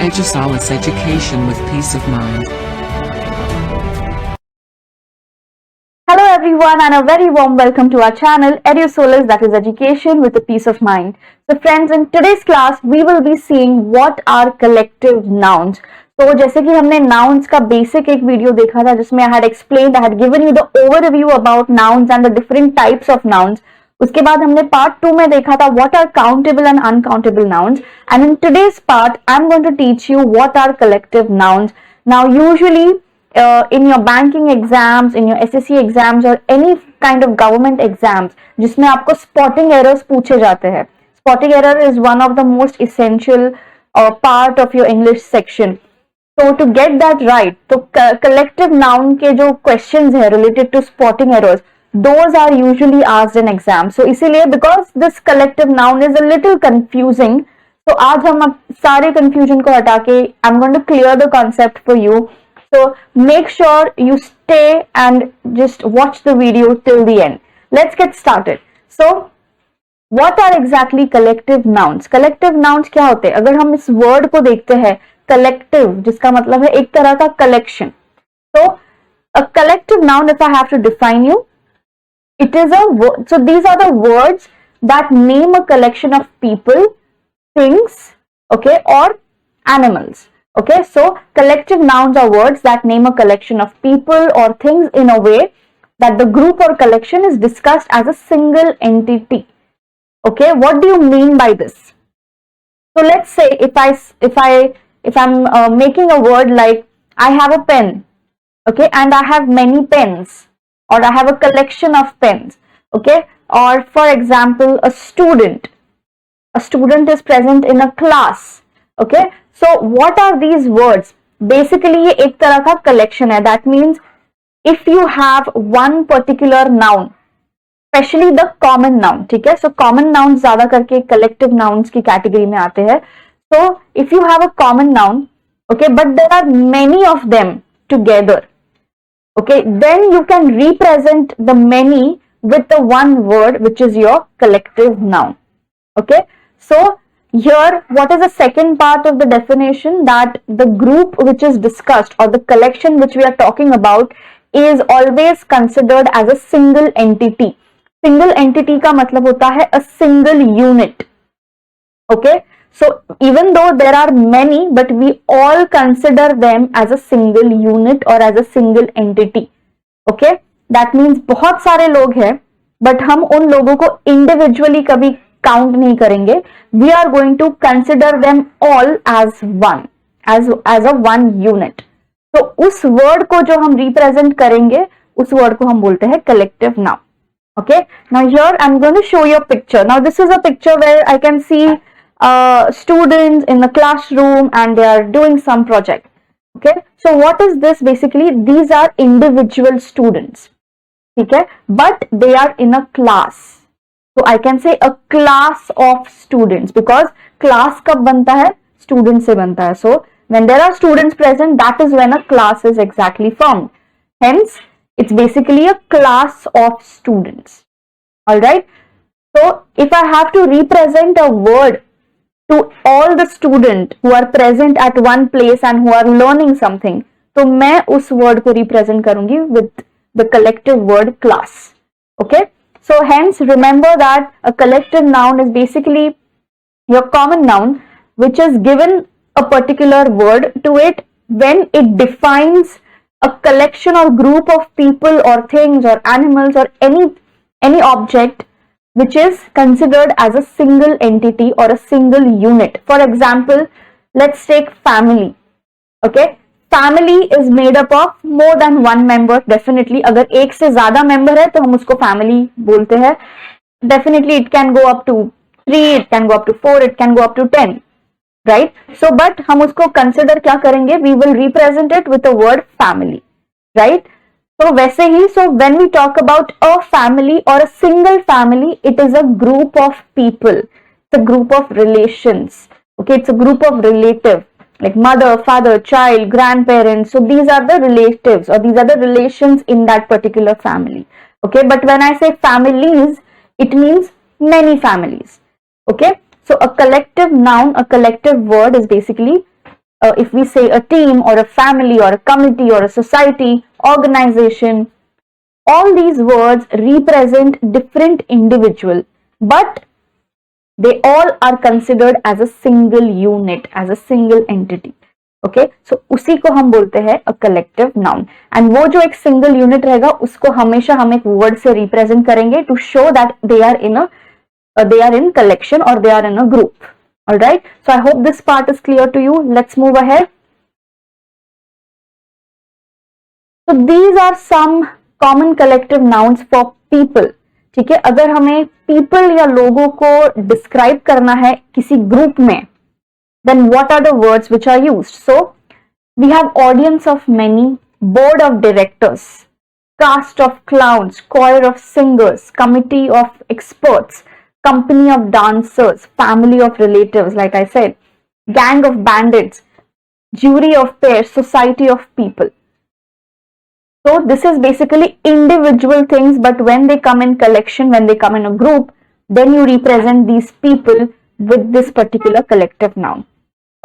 Edusolus Education with Peace of Mind. Hello everyone and a very warm welcome to our channel Edusolus, that is education with a peace of mind. So friends, in today's class we will be seeing what are collective nouns. तो जैसे कि हमने nouns का basic एक video देखा था जिसमें I had given you the overview about nouns and the different types of nouns. उसके बाद हमने part 2 में देखा था what are countable and uncountable nouns, and in today's part I am going to teach you what are collective nouns. Now usually in your banking exams, in your SSC exams or any kind of government exams जिसमें आपको spotting errors पूछे जाते हैं. Spotting error is one of the most essential part of your English section. So to get that right, तो collective noun के जो questions है related to spotting errors, those are usually asked in exams. So इसीलिए because this collective noun is a little confusing, तो आज हम सारे confusion को हटा के I'm going to clear the concept for you. So make sure you stay and just watch the video till the end. Let's get started. So what are exactly collective nouns? Collective nouns क्या होते हैं? अगर हम इस word को देखते हैं collective, जिसका मतलब है एक तरह का collection. So a collective noun, if I have to define you, it is a word. So these are the words that name a collection of people, things, okay, or animals. Okay, so collective nouns are words that name a collection of people or things in a way that the group or collection is discussed as a single entity. Okay, what do you mean by this? So let's say if I'm making a word like I have a pen, okay, and I have many pens, or I have a collection of pens, okay, or for example a student is present in a class, okay. So what are these words? Basically ये एक तरह का collection है. That means if you have one particular noun, especially the common noun, ठीक है. So common nouns ज़्यादा करके collective nouns की category में आते हैं. So if you have a common noun, okay, but there are many of them together, okay, then you can represent the many with the one word which is your collective noun. Okay, so here what is the second part of the definition? That the group which is discussed or the collection which we are talking about is always considered as a single entity. Single entity का मतलब होता है a single unit. Okay, so even though there are many, but we all consider them as a single unit or as a single entity. Okay, that means बहुत सारे लोग हैं, but हम उन लोगों को individually कभी काउंट नहीं करेंगे. We are going to consider them all as one, as a one unit. तो उस वर्ड को जो हम रिप्रेजेंट करेंगे उस वर्ड को हम बोलते हैं collective noun. Okay, now here I am going to show you a picture. Now this is a picture where I can see students in the classroom and they are doing some project. Okay, so what is this? Basically these are individual students, ठीक है, but they are in a class. So I can say a class of students because class कब बनता है? Students से बनता है. So when there are students present, that is when a class is exactly formed. Hence, it's basically a class of students. Alright. So if I have to represent a word to all the students who are present at one place and who are learning something, तो मैं उस word को represent करूंगी with the collective word class. Okay. So hence remember that a collective noun is basically your common noun which is given a particular word to it when it defines a collection or group of people or things or animals or any object which is considered as a single entity or a single unit. For example, let's take family. Okay, family is made up of more than one member. Definitely अगर एक से ज्यादा member है तो हम उसको family बोलते हैं. Definitely it can go up to 3, it can go up to 4, it can go up to 10, right? So but हम उसको consider क्या करेंगे? We will represent it with the word family, right? So वैसे ही, so when we talk about a family or a single family, it is a group of people, it's a group of relations. Okay, it's a group of relative, like mother, father, child, grandparents. So these are the relatives or these are the relations in that particular family. Okay, but when I say families, it means many families. Okay, so a collective noun, a collective word is basically if we say a team or a family or a committee or a society, organization, all these words represent different individual, but they all are considered as a single unit, as a single entity. Okay so उसी को हम बोलते हैं a collective noun, and वो जो एक single unit रहेगा उसको हमेशा हम एक वर्ड से रिप्रेजेंट करेंगे to show that they are in collection और they are in a group. Alright, so I hope this part is clear to you. Let's move ahead. So these are some common collective nouns for people. ठीक है, अगर हमें people या लोगों को describe करना है किसी ग्रुप में, then what are the words which are used? So we have audience of many, board of directors, cast of clowns, choir of singers, committee of experts, company of dancers, family of relatives, like I said, gang of bandits, jury of peers, society of people. So this is basically individual things, but when they come in collection, when they come in a group, then you represent these people with this particular collective noun.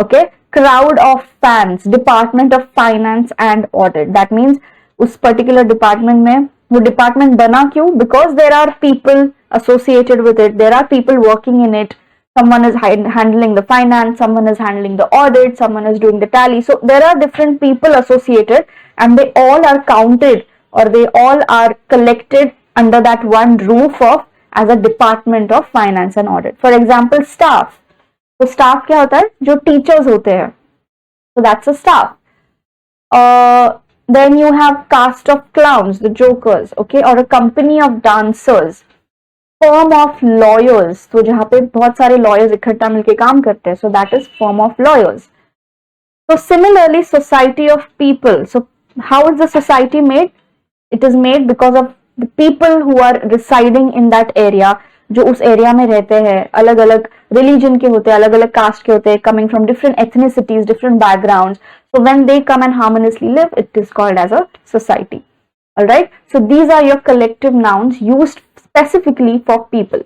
Okay, crowd of fans, department of finance and audit. That means उस particular department में, वो department बना क्यों? Because there are people associated with it. There are people working in it. Someone is handling the finance, someone is handling the audit, someone is doing the tally. So there are different people associated, and they all are counted, or they all are collected under that one roof of as a department of finance and audit. For example, staff. तो staff क्या होता है? जो teachers होते हैं. So that's a staff. Then you have cast of clowns, the jokers, okay, or a company of dancers, firm of lawyers, तो जहाँ पे बहुत सारे lawyers इकट्ठा मिलके काम करते हैं, so that is firm of lawyers. So similarly, society of people. So how is the society made? It is made because of the people who are residing in that area, जो उस area में रहते हैं, अलग अलग religion के होते हैं, अलग अलग कास्ट के होते हैं, coming from different ethnicities, different backgrounds. So when they come and harmoniously live, it is called as a society. Alright, so these are your collective nouns used specifically for people.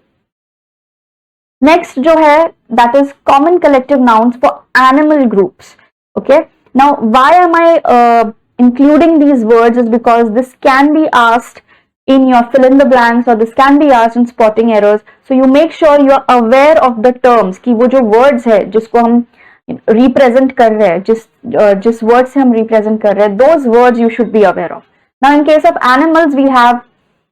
Next जो है, that is common collective nouns for animal groups. Okay, now why am I including these words is because this can be asked in your fill in the blanks, or this can be asked in spotting errors. So you make sure you are aware of the terms कि वो जो words है जिसको हम represent कर रहे हैं, जिस word से हम represent कर रहे हैं, those words you should be aware of. Now in case of animals, we have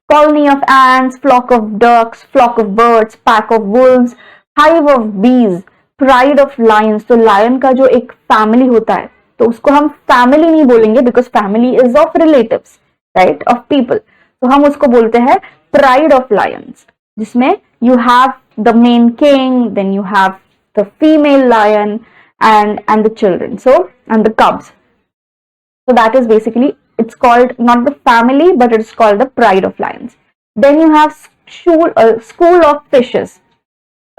colony of ants, flock of ducks, flock of birds, pack of wolves, hive of bees, pride of lions. तो lion का जो एक family होता है, तो उसको हम family नहीं बोलेंगे because family is of relatives, right, of people. तो हम उसको बोलते हैं pride of lions, जिसमें you have the main king, then you have the female lion and the children, so and the cubs. So that is basically, it's called not the family, but it's called the pride of lions. Then you have school of fishes.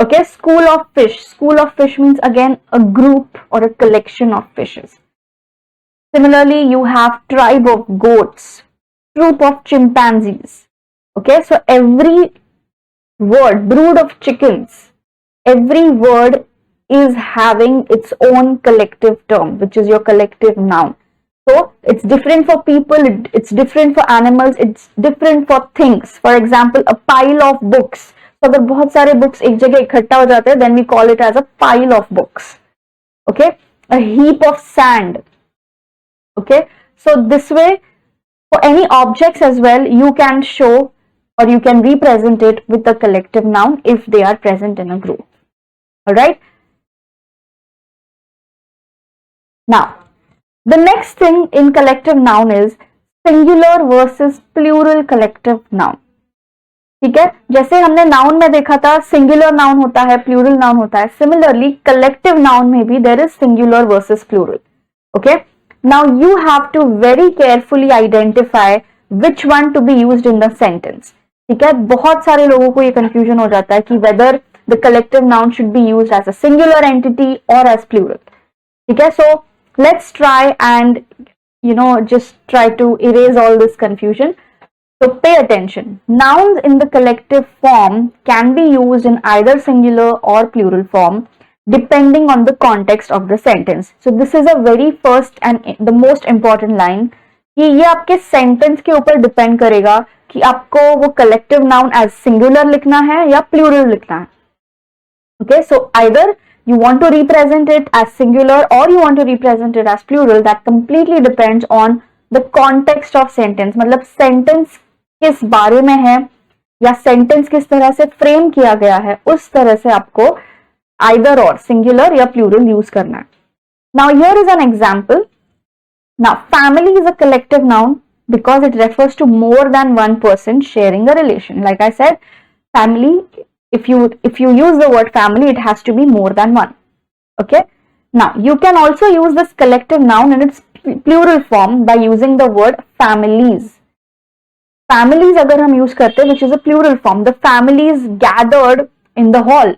Okay, school of fish. School of fish means again a group or a collection of fishes. Similarly, you have tribe of goats, troop of chimpanzees. Okay, so every word, brood of chickens, every word is having its own collective term, which is your collective noun. So it's different for people, it's different for animals, it's different for things. For example, a pile of books. So अगर बहुत सारे books एक जगह इकट्ठा हो जाते हैं, then we call it as a pile of books. Okay, a heap of sand. Okay, so this way, for any objects as well, you can show or you can represent it with a collective noun if they are present in a group. Alright. Now, the next thing in collective noun is singular versus plural collective noun. ठीक है, जैसे हमने noun में देखा था singular noun होता है, plural noun होता है. सिमिलरली कलेक्टिव नाउन में भी there is singular versus plural. Okay, now you have to very carefully identify which one to be used in the sentence. ठीक है, बहुत सारे लोगों को ये confusion हो जाता है कि whether the collective noun should be used as a singular entity or as plural. ठीक है, so let's try and just try to erase all this confusion. So pay attention. Nouns in the collective form can be used in either singular or plural form. depending on the context of the sentence. So this is a very first and the most important line कि ये आपके sentence के ऊपर depend करेगा कि आपको वो collective known as singular लिखना है या प्लूरल लिखना है. Okay, so either you want to represent it as singular or you want to represent it as plural. That completely depends on the context of sentence. मतलब sentence किस बारे में है या sentence किस तरह से फ्रेम किया गया है, उस तरह से आपको either or singular या plural use करना है. Now here is an example. Now family is a collective noun because it refers to more than one person sharing a relation. Like I said, family, if you use the word family, it has to be more than one. Okay. Now you can also use this collective noun in its plural form by using the word families. Families अगर हम use करते हैं, which is a plural form, the families gathered in the hall.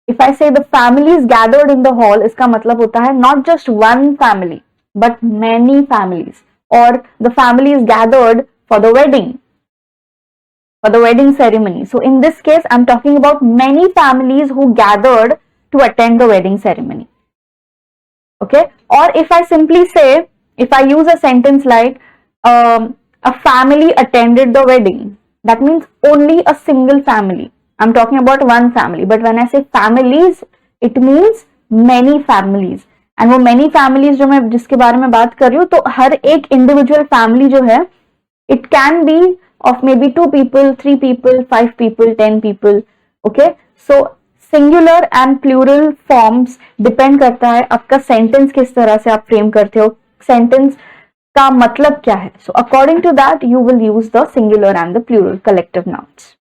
If I say the families gathered in the hall, इसका मतलब होता है not just one family but many families, or the families gathered for the wedding ceremony. So in this case, I'm talking about many families who gathered to attend the wedding ceremony. Okay, or if I simply say, if I use a sentence like a family attended the wedding, that means only a single family. I'm talking about one family, but when I say families, it means many families. And वो many families जो मैं जिसके बारे में बात कर रही हूँ, तो हर एक individual family जो है, it can be of maybe 2 people, 3 people, 5 people, 10 people. Okay, so singular and plural forms depend करता है आपका sentence किस तरह से आप frame करते हो, sentence का मतलब क्या है. So according to that, you will use the singular and the plural collective nouns.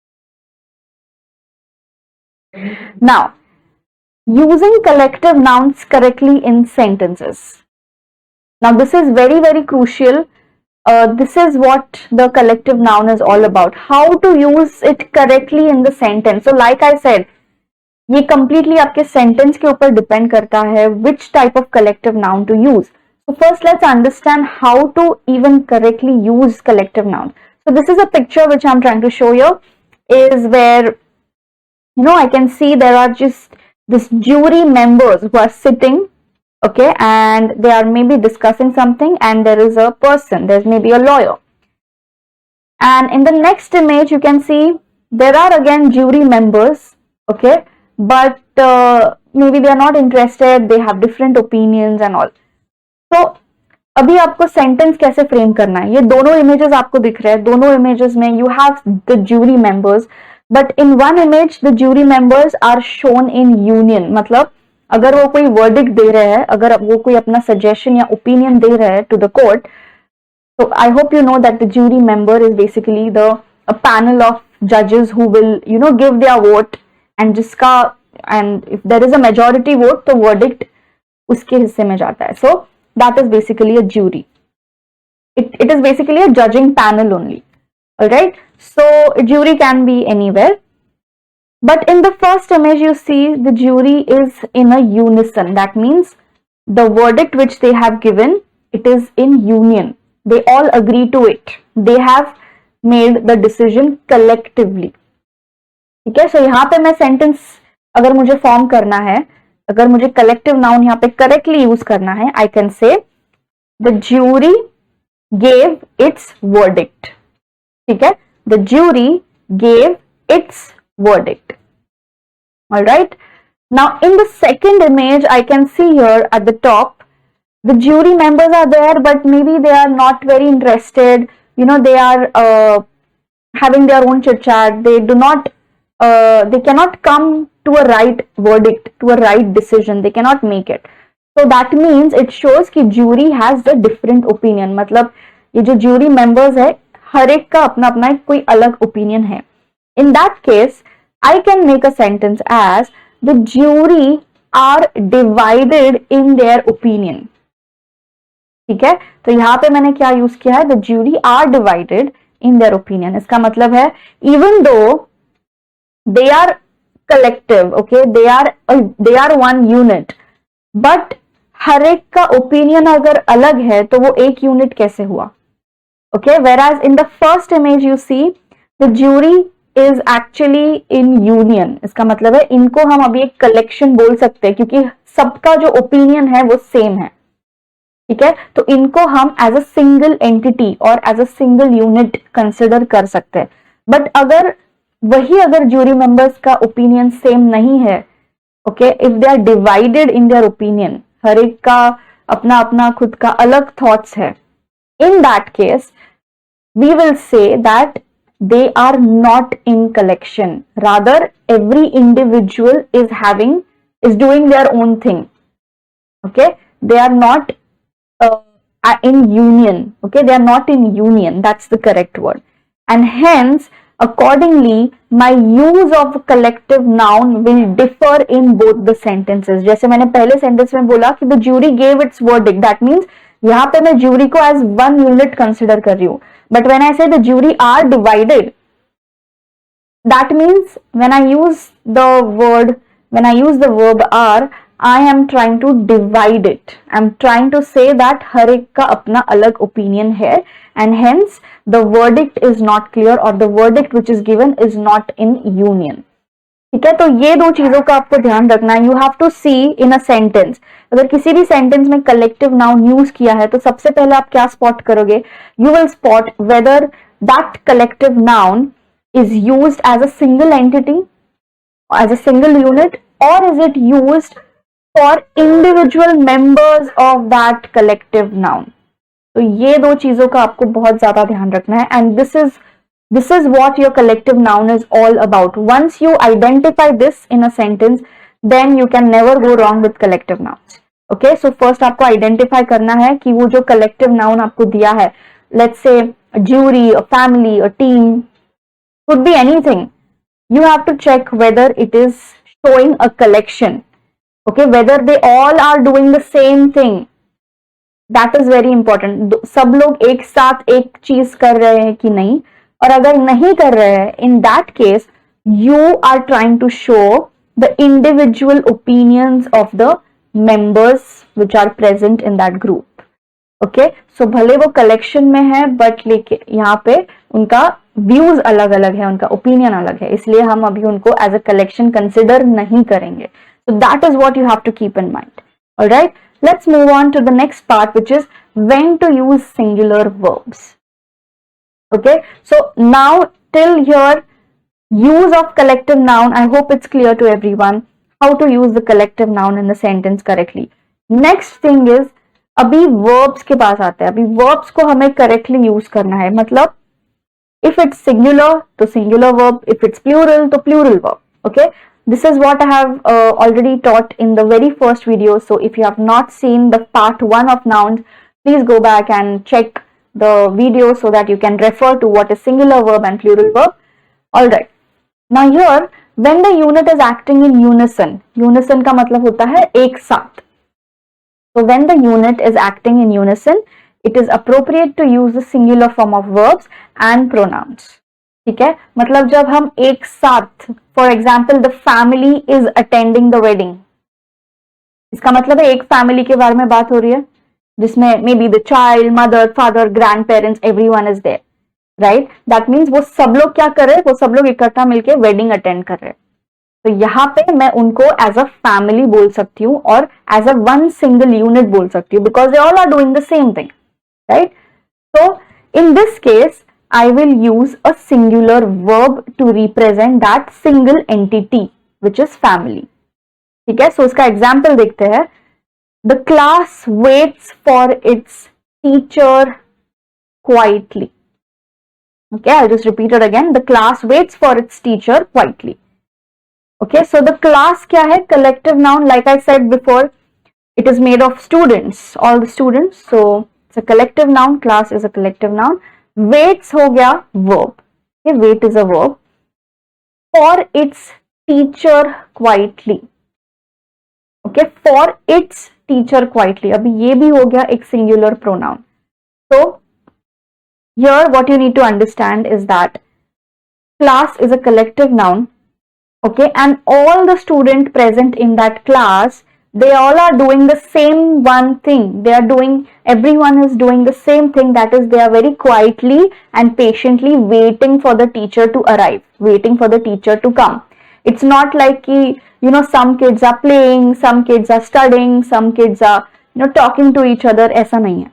Now, using collective nouns correctly in sentences. Now this is very, very crucial. This is what the collective noun is all about. How to use it correctly in the sentence. So like I said, ये completely आपके sentence के ऊपर depend करता है which type of collective noun to use. So first let's understand how to even correctly use collective nouns. So this is a picture which I'm trying to show you, is where, you know, I can see there are just this jury members who are sitting, okay, and they are maybe discussing something, and there is a person, there's maybe a lawyer. And in the next image, you can see there are again jury members, okay, but maybe they are not interested, they have different opinions and all. So अभी आपको sentence कैसे frame करना है, ये दोनों images आपको दिख रहे हैं, दोनों इमेजेस में you have the jury members, but in one image the jury members are shown in union. मतलब अगर वो कोई वर्डिक्ट दे रहे हैं, अगर वो कोई अपना सजेशन या ओपिनियन दे रहे हैं to the court, so I hope you know that the jury member is basically a panel of judges who will, you know, give their vote, and if there is a majority vote, तो verdict उसके हिस्से में जाता है. So that is basically a jury. It is basically a judging panel only. Alright, so a jury can be anywhere, but in the first image you see the jury is in a unison. That means the verdict which they have given, it is in union. They all agree to it. They have made the decision collectively. ठीक है, so यहाँ पे मैं sentence अगर मुझे form करना है, अगर मुझे collective noun यहाँ पे correctly use करना है, I can say the jury gave its verdict. ठीक है, the jury gave its verdict. All right. Now in the second image, I can see here at the top, the jury members are there, but maybe they are not very interested. You know, they are having their own chit chat. They do not, they cannot come to a right verdict, to a right decision. They cannot make it. So that means it shows कि jury has a different opinion. मतलब ये जो jury members है, हर एक का अपना अपना कोई अलग opinion है. In that case, I can make a sentence as the jury are divided in their opinion. ठीक है, तो यहाँ पे मैंने क्या यूज किया है, the jury are divided in their opinion. इसका मतलब है even though they are collective, okay, they are one unit, but हर एक का opinion अगर अलग है तो वो एक unit कैसे हुआ? Okay, whereas in the first image you see the jury is actually in union. इसका मतलब है इनको हम अभी एक कलेक्शन बोल सकते हैं क्योंकि सबका जो ओपिनियन है वो सेम है, ठीक है। तो इनको हम एज अ सिंगल एंटिटी और as a single unit consider कर सकते हैं। बट अगर ज्यूरी मेंबर्स का ओपिनियन सेम नहीं है, okay, if they are divided in their opinion, हर एक का अपना अपना खुद का अलग थॉट्स है, in that case we will say that they are not in collection, rather every individual is doing their own thing, okay, they are not in union, okay, they are not in union, that's the correct word. And hence accordingly my use of collective noun will differ in both the sentences. जैसे मैंने पहले sentence में बोला कि the jury gave its verdict, that means यहाँ पे मैं jury को as one unit consider कर रही हूँ, but when I say the jury are divided, that means when I use the verb are, I am trying to divide it. I'm trying to say that हर एक का अपना अलग opinion है, and hence the verdict is not clear or the verdict which is given is not in union. ठीक है, तो ये दो चीजों का आपको ध्यान रखना है. You have to see in a sentence. अगर किसी भी सेंटेंस में collective noun यूज किया है तो सबसे पहले आप क्या स्पॉट करोगे? You will spot whether that collective noun is used as a single entity, as a single unit, or is it used for individual members of that collective noun. तो ये दो चीजों का आपको बहुत ज्यादा ध्यान रखना है, and this is what your collective noun is all about. Once you identify this in a sentence, then you can never go wrong with collective nouns. Okay, so first आपको identify करना है कि वो जो collective noun आपको दिया है, let's say a jury, a family, a team, could be anything. You have to check whether it is showing a collection, okay, whether they all are doing the same thing. That is very important. सब लोग एक साथ एक चीज कर रहे हैं कि नहीं, और अगर नहीं कर रहे हैं, in that case you are trying to show the individual opinions of the members which are present in that group. Okay, so भले वो कलेक्शन में है बट लेके यहाँ पे उनका व्यूज अलग अलग है, उनका ओपिनियन अलग है, इसलिए हम अभी उनको एज अ कलेक्शन कंसिडर नहीं करेंगे. So that is what you have to keep in mind. Alright, let's move on to the next part which is when to use singular verbs. Okay, so now till here use of collective noun, I hope it's clear to everyone how to use the collective noun in the sentence correctly. Next thing is अभी verbs के पास आते हैं. अभी verbs को हमें correctly use करना है. मतलब if it's singular तो singular verb, if it's plural तो plural verb. Okay, this is what I have already taught in the very first video. So if you have not seen the part 1 of nouns, please go back and check the video so that you can refer to what is singular verb and plural verb. Alright, now here when the unit is acting in unison, unison का मतलब होता है एक साथ. So when the unit is acting in unison, it is appropriate to use the singular form of verbs and pronouns. ठीक है, मतलब जब हम एक साथ, for example, the family is attending the wedding. इसका मतलब है एक फैमिली के बारे में बात हो रही है जिसमें maybe the child, mother, father, grandparents, everyone is there, right? That means वो सब लोग क्या कर रहे हैं? वो सब लोग इकट्ठा मिलके वेडिंग अटेंड कर रहे हैं. तो यहाँ पे मैं उनको एज अ फैमिली बोल सकती हूँ और as a one single unit बोल सकती हूँ because they all are doing the same thing, right? So in this case I will use a singular verb to represent that single entity which is family. ठीक है, so इसका example देखते हैं. The class waits for its teacher quietly. Okay, I'll just repeat it again. The class waits for its teacher quietly. Okay, so the class क्या है? Collective noun, like I said before, it is made of students, all the students. So it's a collective noun. Class is a collective noun. Waits हो गया verb. Okay, wait is a verb. For its teacher quietly. Okay, for its teacher quietly. अभी ये भी हो गया एक singular pronoun. So here what you need to understand is that class is a collective noun. Okay, and all the students present in that class they all are doing the same one thing. Everyone is doing the same thing, that is they are very quietly and patiently waiting for the teacher to arrive, waiting for the teacher to come. It's not like ki, some kids are playing, some kids are studying, some kids are talking to each other. ऐसा नहीं है.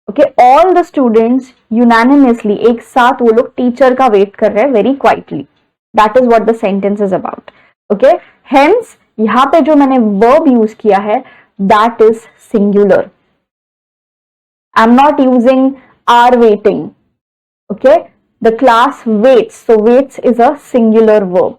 Okay, all the students unanimously एक साथ वो लोग teacher का wait कर रहे हैं very quietly. That is what the sentence is about. Okay, hence यहाँ पे जो मैंने verb यूज किया है that is singular. I'm not using are waiting. Okay, the class waits, so waits is a singular verb.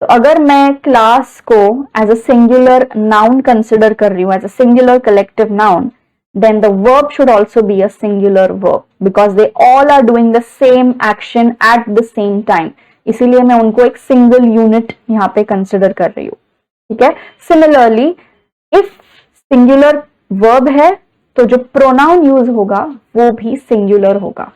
तो अगर मैं class को as a singular noun consider कर रही हूं, as a singular collective noun, then the verb should also be a singular verb because they all are doing the same action at the same time. इसीलिए मैं उनको एक single unit यहाँ पे consider कर रही हूँ. ठीक है. सिमिलरली इफ सिंगुलर वर्ब है तो जो प्रोनाउन यूज होगा वो भी सिंगुलर होगा.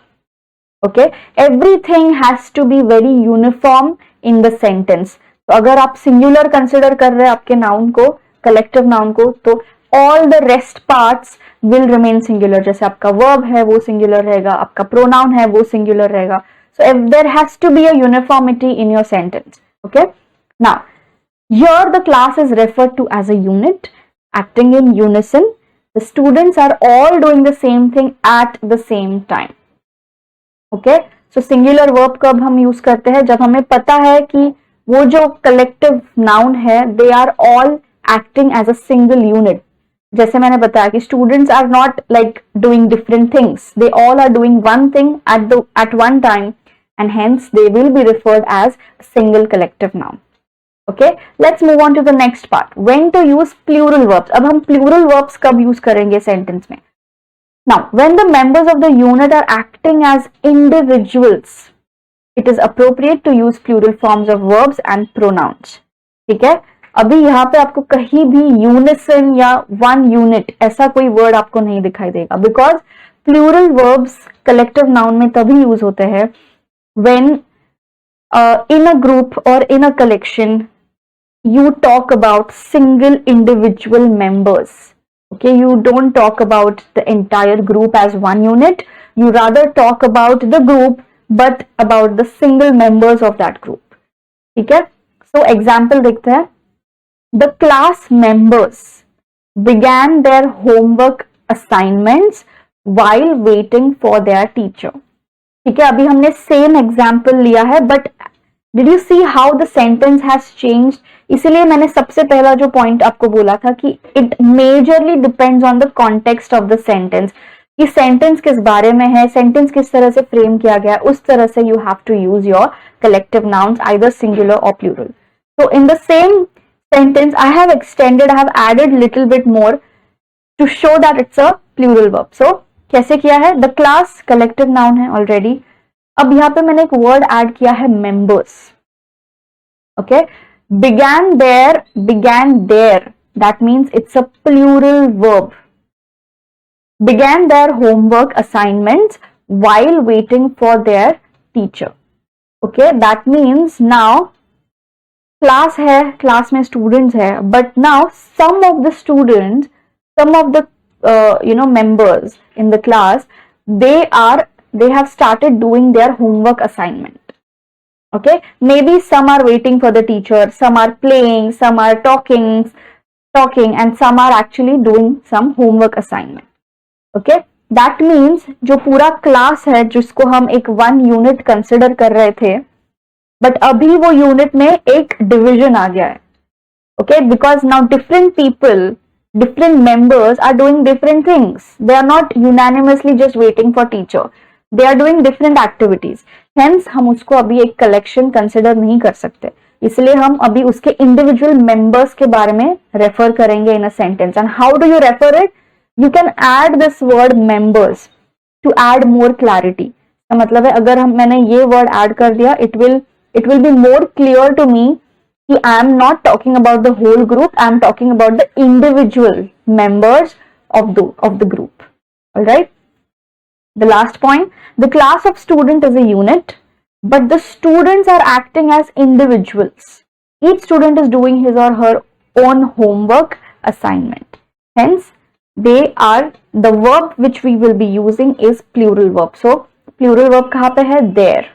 Okay, everything has to be very uniform in the sentence. तो अगर आप सिंगुलर कंसिडर कर रहे हैं आपके नाउन को, कलेक्टिव नाउन को, तो all the rest parts will remain singular. जैसे आपका वर्ब है वो सिंगुलर रहेगा, आपका प्रोनाउन है वो सिंगुलर रहेगा. So if there has to be a uniformity in your sentence. Okay, now here the class is referred to as a unit acting in unison. The students are all doing the same thing at the same time. Okay, so singular verb कब हम use करते हैं? जब हमें पता है कि वो जो collective noun है they are all acting as a single unit. जैसे मैंने बताया कि students are not like doing different things, they all are doing one thing at one time and hence they will be referred as a single collective noun. Okay, let's move on to the next part. When to use plural verbs. अब हम plural verbs कब use करेंगे sentence में? Now, when the members of the unit are acting as individuals, it is appropriate to use plural forms of verbs and pronouns. ठीक है? अभी यहाँ पे आपको कहीं भी unison या one unit ऐसा कोई word आपको नहीं दिखाई देगा because plural verbs collective noun में तभी use होते हैं when in a group or in a collection you talk about single individual members. Okay, you don't talk about the entire group as one unit, you rather talk about the group but about the single members of that group. ठीक है. So example देखते हैं. The class members began their homework assignments while waiting for their teacher. ठीक है, अभी हमने same example लिया है but did you see how the sentence has changed? इसीलिए मैंने सबसे पहला जो पॉइंट आपको बोला था कि it majorly depends on the context of the sentence. कि सेंटेंस किस बारे में है, सेंटेंस किस तरह से फ्रेम किया गया है, उस तरह से you have to use your collective nouns either singular or plural. So in the same sentence I have added little bit more to show that it's a plural verb. So कैसे किया है? The class collective noun है already. अब यहाँ पे मैंने एक word add किया है members. Okay, began there, that means it's a plural verb. Began their homework assignments while waiting for their teacher. Okay, that means now class है, class में students है, but now some of the members in the class, they have started doing their homework assignment. Okay, maybe some are waiting for the teacher, some are playing, some are talking and some are actually doing some homework assignment. Okay, that means जो पूरा class है जिसको हम एक one unit consider कर रहे थे, but अभी वो unit में एक division आ गया है. Okay, because now different people, different members are doing different things. They are not unanimously just waiting for teacher. They are doing different activities. Hence हम उसको अभी एक collection consider नहीं कर सकते. इसलिए हम अभी उसके individual members के बारे में refer करेंगे in a sentence. And how do you refer it? You can add this word members to add more clarity. तो मतलब है अगर मैंने ये word add कर दिया, it will be more clear to me कि I am not talking about the whole group. I am talking about the individual members of the group. All right. The last point, the class of student is a unit, but the students are acting as individuals. Each student is doing his or her own homework assignment. Hence, they are the verb which we will be using is plural verb. So plural verb कहाँ पे है? There.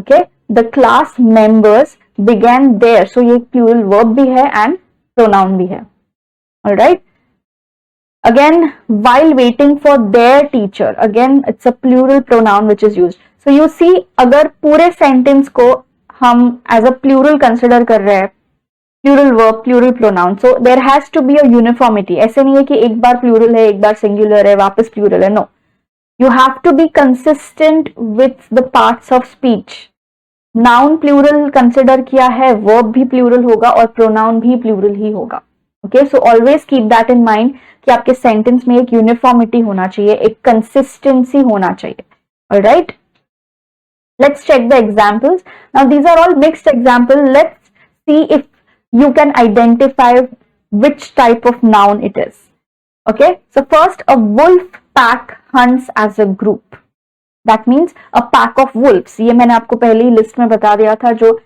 Okay, the class members began there. So ये plural verb भी है and pronoun भी है. All right. Again, while waiting for their teacher, again it's a plural pronoun which is used. So you see, अगर पूरे sentence को हम as a plural consider कर रहे हैं, plural verb, plural pronoun, so there has to be a uniformity. ऐसे नहीं है कि एक बार plural है, एक बार singular है, वापस plural है. No, you have to be consistent with the parts of speech. Noun plural consider किया है, verb भी plural होगा और pronoun भी plural ही होगा. Okay, so always keep that in mind कि आपके sentence में एक uniformity होना चाहिए, एक consistency होना चाहिए. All right. Let's check the examples. Now these are all mixed examples. Let's see if you can identify which type of noun it is. Okay. So first, a wolf pack hunts as a group. That means a pack of wolves. ये मैंने आपको पहले ही list में बता दिया था, जो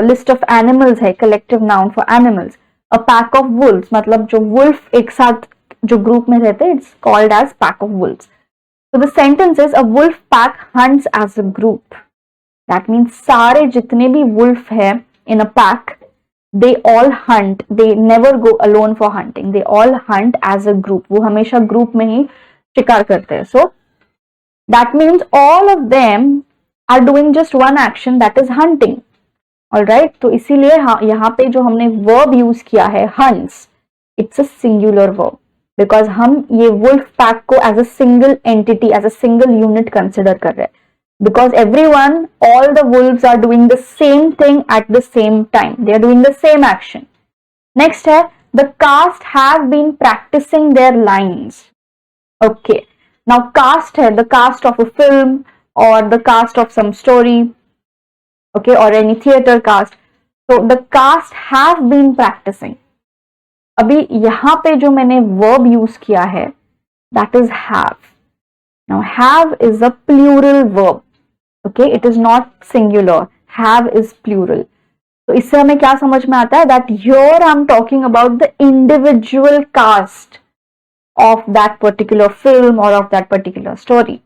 list of animals है, collective noun for animals. A pack of wolves मतलब जो wolf एक साथ जो group में रहते हैं, it's called as pack of wolves. So the sentence is a wolf pack hunts as a group. That means सारे जितने भी wolf है in a pack, they all hunt. They never go alone for hunting. They all hunt as a group. वो हमेशा group में ही शिकार करते हैं. So that means all of them are doing just one action, that is hunting. Alright, तो इसीलिए यहाँ पे जो हमने verb use किया है hunts, it's a singular verb because हम ये wolf pack को as a single entity, as a single unit consider कर रहे हैं. Because everyone, all the wolves are doing the same thing at the same time. They are doing the same action. Next है, the cast have been practicing their lines. Okay, now cast है the cast of a film or the cast of some story. Okay, or any theater cast. So the cast have been practicing. अभी यहाँ पे जो मैंने verb use किया है, that is have. Now have is a plural verb. Okay, it is not singular. Have is plural. तो इससे हमें क्या समझ में आता है? That here I'm talking about the individual cast of that particular film or of that particular story.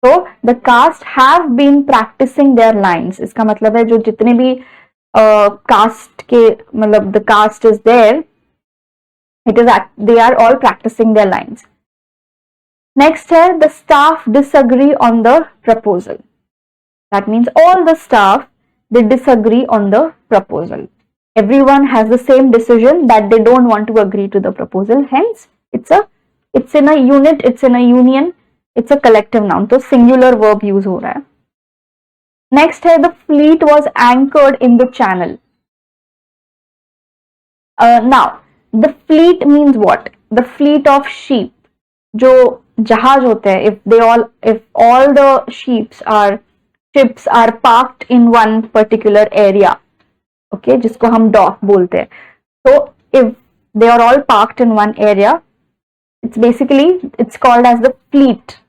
So the cast have been practicing their lines. इसका मतलब है जो जितने भी cast के मतलब the cast is there, they are all practicing their lines. Next है the staff disagree on the proposal. That means all the staff, they disagree on the proposal. Everyone has the same decision that they don't want to agree to the proposal. Hence it's in a unit, it's in a union. It's a collective noun, तो singular verb use हो रहा है. Next है the fleet was anchored in the channel. Now the fleet means what? The fleet of sheep. जो जहाज होते हैं, if all the ships are parked in one particular area, okay, जिसको हम dock बोलते हैं. So if they are all parked in one area, it's called as the fleet.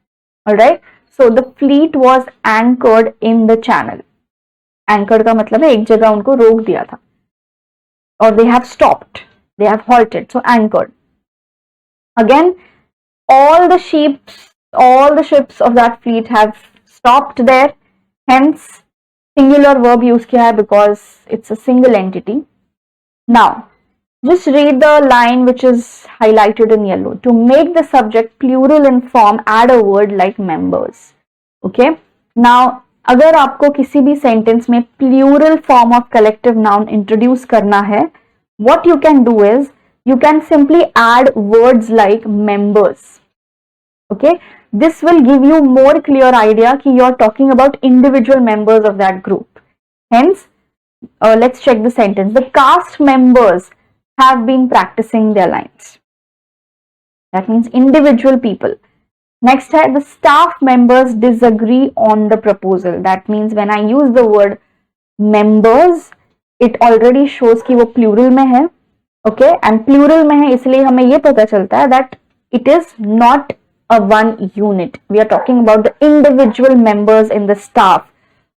Alright, so the fleet was anchored in the channel. Anchored का मतलब है एक जगह उनको रोक दिया था, or they have stopped, they have halted. So anchored. Again, all the ships of that fleet have stopped there. Hence, singular verb use किया है because it's a single entity. Now, just read the line which is highlighted in yellow. To make the subject plural in form, add a word like members. Okay. Now, अगर आपको किसी भी sentence में plural form of collective noun introduce करना है, what you can do is you can simply add words like members. Okay. This will give you more clear idea कि you are talking about individual members of that group. Hence, let's check the sentence. The cast members have been practicing their lines. That means individual people. Next है the staff members disagree on the proposal. That means when I use the word members, it already shows कि वो plural में है. Okay, and plural में है इसलिए हमें ये पता चलता है that it is not a one unit. We are talking about the individual members in the staff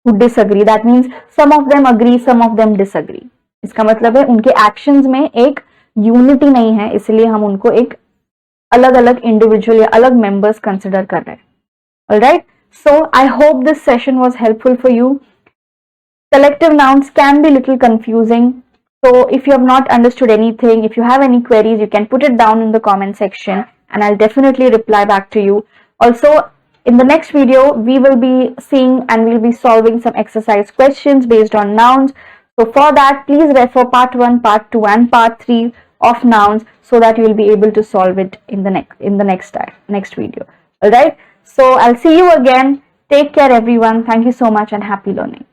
who disagree. That means some of them agree, some of them disagree. इसका मतलब है उनके actions में एक यूनिटी नहीं है, इसलिए हम उनको एक अलग अलग इंडिविजुअल या अलग मेंबर्स कंसिडर कर रहे हैं. Alright, so I hope this session was helpful for you. Collective nouns can be little confusing, so if you have not understood anything, if you have any queries, you can put it down in the comment section and I'll definitely reply back to you. Also, in the next video, we will be seeing and we'll be solving some exercise questions based on nouns. So for that, please refer part 1, part 2 and part 3 of nouns so that you will be able to solve it in the next video. Alright, so I'll see you again. Take care everyone. Thank you so much and happy learning.